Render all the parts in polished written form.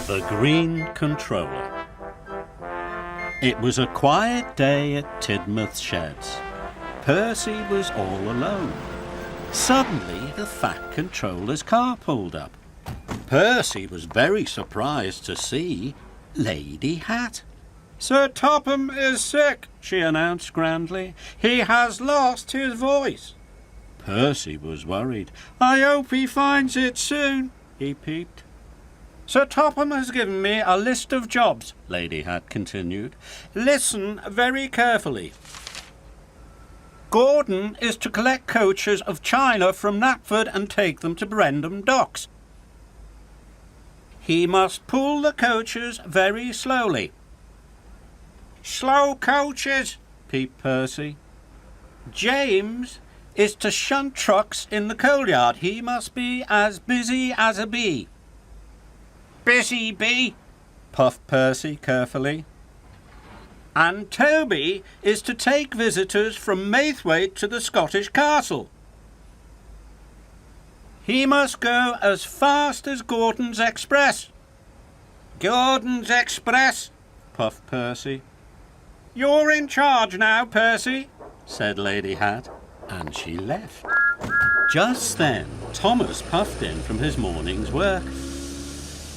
The Green Controller. It was a quiet day at Tidmouth's sheds. Percy was all alone. Suddenly, the Fat Controller's car pulled up. Percy was very surprised to see Lady Hat. "Sir Topham is sick," she announced grandly. "He has lost his voice." Percy was worried. "I hope he finds it soon," he peeped. "Sir Topham has given me a list of jobs," Lady Hat continued. "Listen very carefully. Gordon is to collect coaches of china from Knapford and take them to Brendam Docks. He must pull the coaches very slowly." "Slow coaches," peeped Percy. "James is to shunt trucks in the coal yard. He must be as busy as a bee." "Busy bee," puffed Percy carefully. "And Toby is to take visitors from Maithwaite to the Scottish castle. He must go as fast as Gordon's Express." "Gordon's Express," puffed Percy. "You're in charge now, Percy," said Lady Hat, and she left. Just then, Thomas puffed in from his morning's work.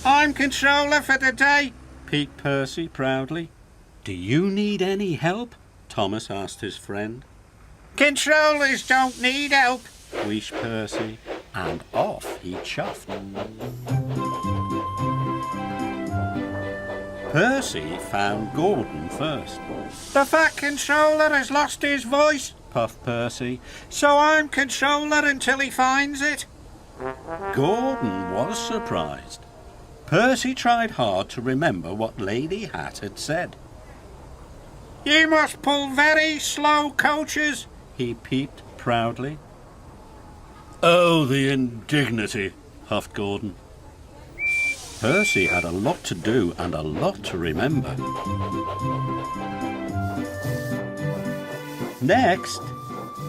"I'm controller for the day," peeped Percy proudly. "Do you need any help?" Thomas asked his friend. "Controllers don't need help," wheezed Percy, and off he chuffed. Percy found Gordon first. "The Fat Controller has lost his voice," puffed Percy, "so I'm controller until he finds it." Gordon was surprised. Percy tried hard to remember what Lady Hat had said. "You must pull very slow coaches," he peeped proudly. "Oh, the indignity," huffed Gordon. Percy had a lot to do and a lot to remember. Next,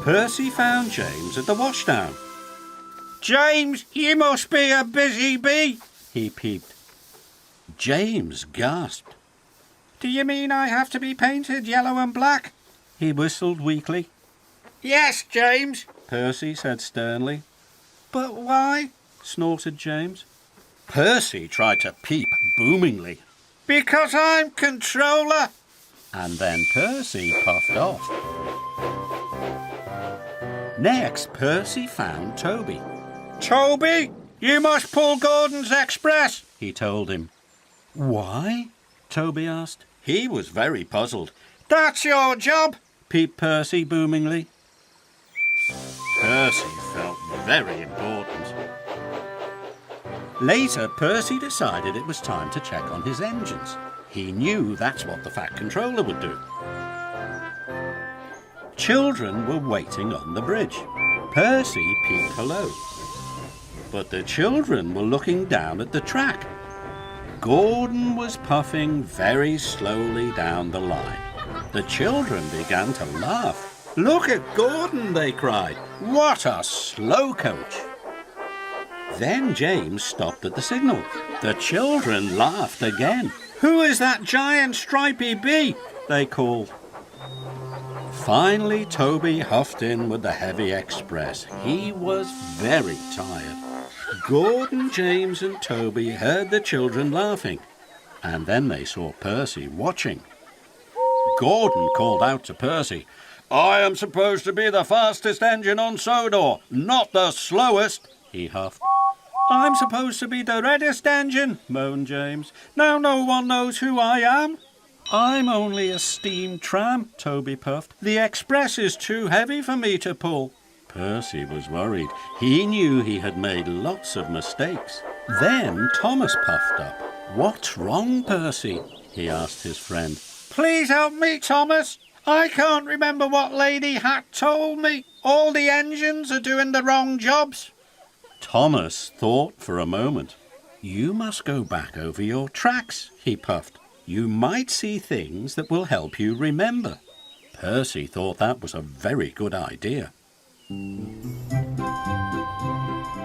Percy found James at the washdown. "James, you must be a busy bee," he peeped. James gasped. "Do you mean I have to be painted yellow and black?" he whistled weakly. "Yes, James," Percy said sternly. "But why?" snorted James. Percy tried to peep boomingly. "Because I'm controller." And then Percy puffed off. Next, Percy found Toby. "Toby, you must pull Gordon's Express," he told him. "Why?" Toby asked. He was very puzzled. "That's your job," peeped Percy boomingly. Percy felt very important. Later, Percy decided it was time to check on his engines. He knew that's what the Fat Controller would do. Children were waiting on the bridge. Percy peeped hello. But the children were looking down at the track. Gordon was puffing very slowly down the line. The children began to laugh. "Look at Gordon," they cried. "What a slow coach." Then James stopped at the signal. The children laughed again. "Who is that giant stripy bee?" they called. Finally, Toby huffed in with the heavy express. He was very tired. Gordon, James and Toby heard the children laughing, and then they saw Percy watching. Gordon called out to Percy, "I am supposed to be the fastest engine on Sodor, not the slowest," he huffed. "I'm supposed to be the reddest engine," moaned James. "Now no one knows who I am." "I'm only a steam tram," Toby puffed. "The express is too heavy for me to pull." Percy was worried. He knew he had made lots of mistakes. Then Thomas puffed up. "What's wrong, Percy?" he asked his friend. "Please help me, Thomas. I can't remember what Lady Hat told me. All the engines are doing the wrong jobs." Thomas thought for a moment. "You must go back over your tracks," he puffed. "You might see things that will help you remember." Percy thought that was a very good idea.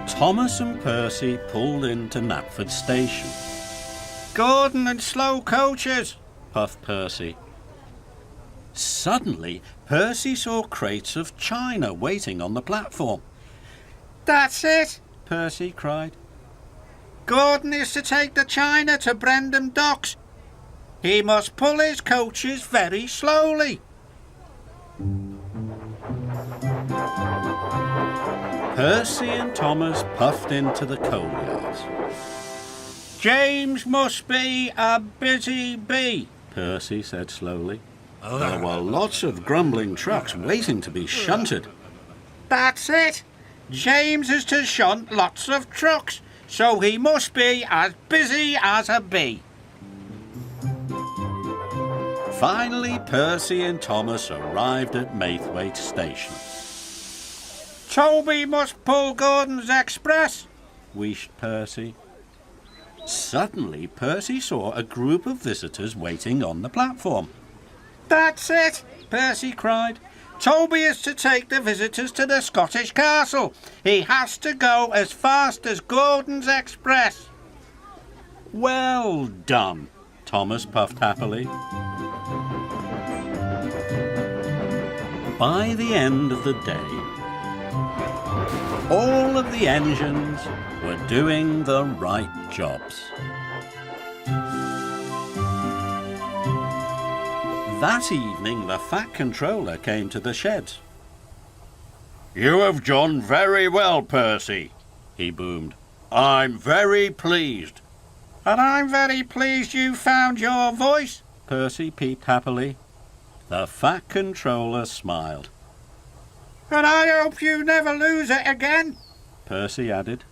Thomas and Percy pulled into Knapford station. Gordon and slow coaches, puffed Percy. Suddenly, Percy saw crates of china waiting on the platform. That's it, Percy cried. Gordon is to take the china to Brendam Docks. He must pull his coaches very slowly. Percy and Thomas puffed into the coal yards. James must be a busy bee, Percy said slowly. There were lots of grumbling trucks waiting to be shunted. That's it. James is to shunt lots of trucks, so he must be as busy as a bee. Finally, Percy and Thomas arrived at Maithwaite Station. Toby must pull Gordon's express, wheezed Percy. Suddenly, Percy saw a group of visitors waiting on the platform. That's it, Percy cried. Toby is to take the visitors to the Scottish castle. He has to go as fast as Gordon's express. Well done, Thomas puffed happily. By the end of the day, all of the engines were doing the right jobs. That evening, the Fat Controller came to the sheds. You have done very well, Percy, he boomed. I'm very pleased. And I'm very pleased you found your voice, Percy peeped happily. The Fat Controller smiled. And I hope you never lose it again, Percy added.